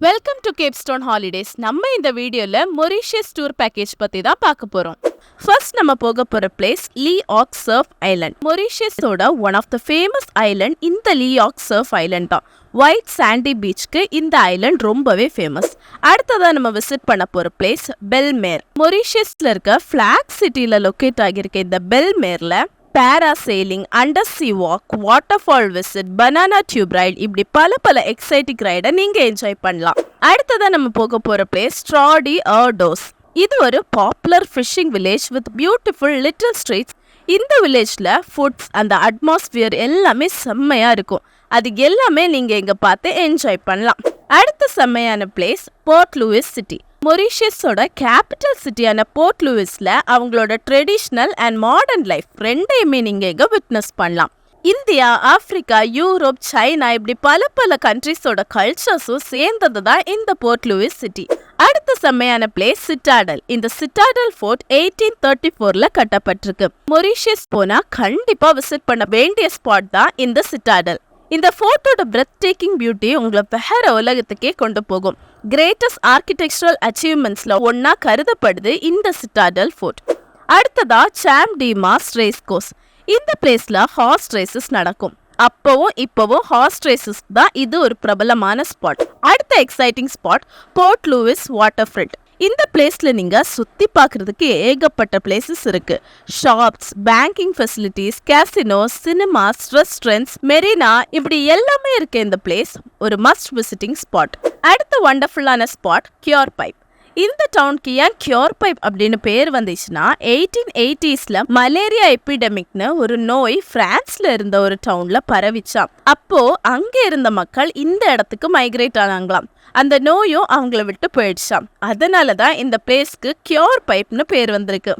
Welcome to Capstone holidays. நம்ம இந்த வீடியோல மொரிஷியஸ் டூர் பேக்கேஜ் பத்தி தான் பார்க்க போறோம். ஃபர்ஸ்ட் நம்ம போக போற place Ile aux Cerfs island. மொரிஷியஸோட one of the famous island இந்த லீ ஆக் சர்ஃப் ஐலண்ட் தான். ஒயிட் சாண்டி பீச்சுக்கு இந்த ஐலண்ட் ரொம்பவே ஃபேமஸ். அடுத்ததான் நம்ம விசிட் பண்ண போற பிளேஸ் பெல் மேர். மொரிஷியஸ்ல இருக்க ஃபிளாக் சிட்டில லொக்கேட் ஆகியிருக்க இந்த பெல் மேர்ல parasailing, under sea walk, waterfall visit, banana tube ride, இப்படி பல எக்ஸைட்டிங் ரைடை நீங்க என்ஜாய் பண்ணலாம். அடுத்ததான் நம்ம போக போற பிளேஸ் டோஸ். இது ஒரு popular fishing village with beautiful little streets. இந்த வில்லேஜ்ல ஃபுட்ஸ் அந்த அட்மாஸ்பியர் எல்லாமே செம்மையா இருக்கும். அது எல்லாமே நீங்க இங்க பார்த்து என்ஜாய் பண்ணலாம். அடுத்த செம்மையான பிளேஸ் போர்ட் லூயிஸ் சிட்டி. மொரிஷியஸோட கேபிட்டல் சிட்டியான போர்ட் லூயிஸ்ல அவங்களோட ட்ரெடிஷ்னல் அண்ட் மாடர்ன் லைஃப் ரெண்டையுமே நீங்க இங்க விட்னஸ் பண்ணலாம். இந்தியா, ஆப்பிரிக்கா, யூரோப், சைனா, இப்படி பல கண்ட்ரிஸோட கல்ச்சர்ஸும் சேர்ந்தது தான் இந்த போர்ட் லூயிஸ் சிட்டி. அடுத்த செம்மையான பிளேஸ் சிட்டாடல். இந்த சிட்டாடல் ஃபோர்ட் 1834ல கட்டப்பட்டிருக்கு. மொரிஷியஸ் போனா கண்டிப்பா விசிட் பண்ண வேண்டிய ஸ்பாட் தான் இந்த சிட்டாடல். இந்த ஃபோர்ட்டோட பிரெத் டேக்கிங் பியூட்டி உங்களை வேற உலகத்துக்கே கொண்டு போகும். கிரேட்டஸ்ட் ஆர்கிடெக்சரல் அச்சீவ்மெண்ட்ஸ்ல ஒன்னா கருதப்படுது இந்த சிட்டாடல் ஃபோர்ட். அடுத்ததா சாம் டி மாஸ் ரேஸ் கோர்ஸ். இந்த பிளேஸ்ல ஹார்ஸ் ரேசஸ் நடக்கும். அப்பவும் இப்பவும் ஹார்ஸ் ரேசஸ் தான் இது ஒரு பிரபலமான ஸ்பாட். அடுத்த எக்ஸைட்டிங் ஸ்பாட் போர்ட் லூயிஸ் வாட்டர்ஃப்ரண்ட். இந்த பிளேஸ்ல நீங்க சுத்தி பார்க்கிறதுக்கு ஏகப்பட்ட பிளேசஸ் இருக்கு. Shops, banking facilities, casinos, cinemas, restaurants, Marina, இப்படி எல்லாமே இருக்கு. இந்த பிளேஸ் ஒரு மஸ்ட் விசிட்டிங் ஸ்பாட். அடுத்த வண்டர்ஃபுல்லான ஸ்பாட் கியூர்பைப். இந்த டவுனுக்கு ஏன் கியூர்பைப் அப்படின்னு பேர் வந்துச்சுன்னா 1880ஸ்ல மலேரியா எபிடமிக்னு ஒரு நோய் பிரான்ஸ்ல இருந்த ஒரு டவுன்ல பரவிச்சாம். அப்போ அங்க இருந்த மக்கள் இந்த இடத்துக்கு மைக்ரேட் ஆனாங்களாம். அந்த நோயும் அவங்கள விட்டு போயிடுச்சாம். அதனாலதான் இந்த பிளேஸ்க்கு கியூர்பைப்னு பேர் வந்திருக்கு.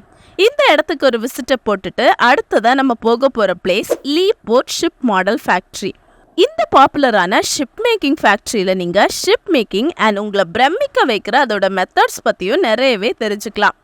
இந்த இடத்துக்கு ஒரு விசிட்டை போட்டுட்டு அடுத்ததான் நம்ம போக போற பிளேஸ் லீ போர்ட் ஷிப் மாடல் ஃபேக்டரி. இந்த பாப்புலரான ஷிப் மேக்கிங் ஃபேக்டரியில நீங்க ஷிப் மேக்கிங் அண்ட் உங்களை பிரமிக்க வைக்கிற அதோட மெத்தட்ஸ் பத்தியும் நிறையவே தெரிஞ்சுக்கலாம்.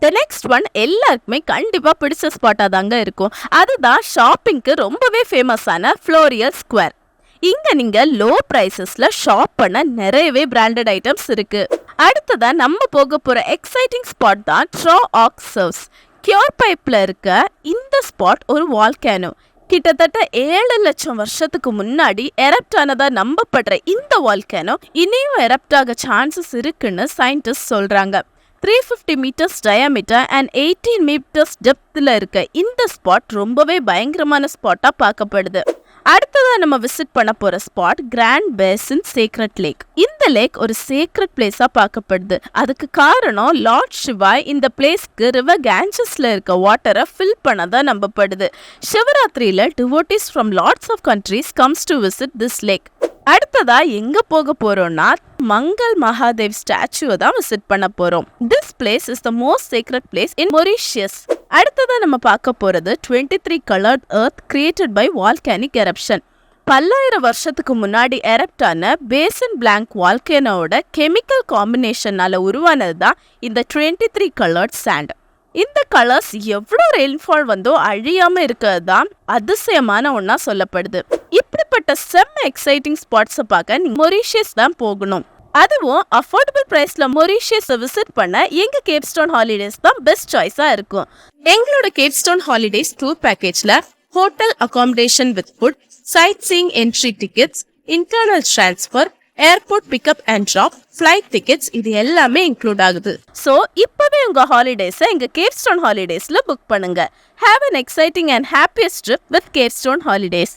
த நெக்ஸ்ட் ஒன் எல்லாருக்குமே கண்டிப்பா பிடிச்ச ஸ்பாட்டா தாங்க இருக்கும். அதுதான் ஷாப்பிங்க்கு ரொம்பவே ஃபேமஸான ஃப்ளோரியல் ஸ்கொயர். இங்க நீங்க லோ பிரைசஸ்ல ஷாப் பண்ண நிறையவே பிராண்டட் ஐட்டம்ஸ் இருக்கு. அடுத்ததா நம்ம போக போற எக்ஸைட்டிங் ஸ்பாட் தான் ட்ரூ ஆஸ் செர்ஃப்ஸ். கியூர்பைப்ல இருக்க இந்த ஸ்பாட் ஒரு வால்கேனோ. கிட்டத்தட்ட 7 லட்சம் வருஷத்துக்கு முன்னாடி எரப்ட் ஆனதா நம்பப்படுற இந்த வால்கேனோ இனியும் எரப்ட் ஆக சான்சஸ் இருக்குன்னு சயின்டிஸ்ட் சொல்றாங்க. 350 மீட்டர்ஸ் டயாமீட்டர் அண்ட் 18 மீட்டர்ஸ் டெப்த்ல இருக்க இந்த ஸ்பாட் ரொம்பவே பயங்கரமான ஸ்பாட்டா பார்க்கப்படுது. அடுத்ததா நம்ம விசிட் பண்ண போற spot Grand Basin secret lake. இந்த லேக் ஒரு சீக்ரெட் பிளேஸா பார்க்கப்படுது. அதுக்கு காரணம் லார்ட் சிவா இந்த பிளேஸ்க்கு ரிவர் கேஞ்சஸ்ல இருக்க வாட்டரை ஃபில் பண்ணதா நம்பப்படுது. சிவராத்திரியில devotees from lots of countries comes to visit this lake. அடுத்ததா எங்க போக போறோம்னா மங்கள் மகாதேவ் ஸ்டாச்சுவை தான் விசிட் பண்ண போறோம். This place is the most secret place in Mauritius. அடுத்ததா நம்ம பார்க்க போறது 23 colored earth created by volcanic eruption. 1000 வருஷத்துக்கு முன்னாடி எரப்ட் ஆன பேசன் பிளாங்க் வால்கேனோட கெமிக்கல் காம்பினேஷனால உருவானது தான் இந்த 23 colored sand. இந்த கலர்ஸ் எவ்வளோ ரெயின்ஃபால் வந்தோ அழியாம இருக்கிறது தான் அதிசயமான ஒன்னா சொல்லப்படுது. இப்படிப்பட்ட செம்ம எக்ஸைட்டிங் ஸ்பாட்ஸை பார்க்க நீங்க மொரிஷியஸ் தான் போகணும். அதுவும் அஃபோர்டபுள் பிரைஸ்ல மொரிஷியஸை விசிட் பண்ண எங்க கேப்ஸ்டோன் ஹாலிடேஸ் தான் பெஸ்ட் சாய்ஸா இருக்கும். எங்களோட கேப்ஸ்டோன் ஹாலிடேஸ் டூர் பேக்கேஜ்ல hotel accommodation with food, sightseeing entry tickets, internal transfer, airport pickup and drop, flight tickets, இது எல்லாமே இன்க்ளூட் ஆகுது. ஸோ இப்பவே உங்க ஹாலிடேஸை எங்க கேப்ஸ்டோன் ஹாலிடேஸ்ல புக் பண்ணுங்க. Have an exciting and happiest trip with Capstone holidays.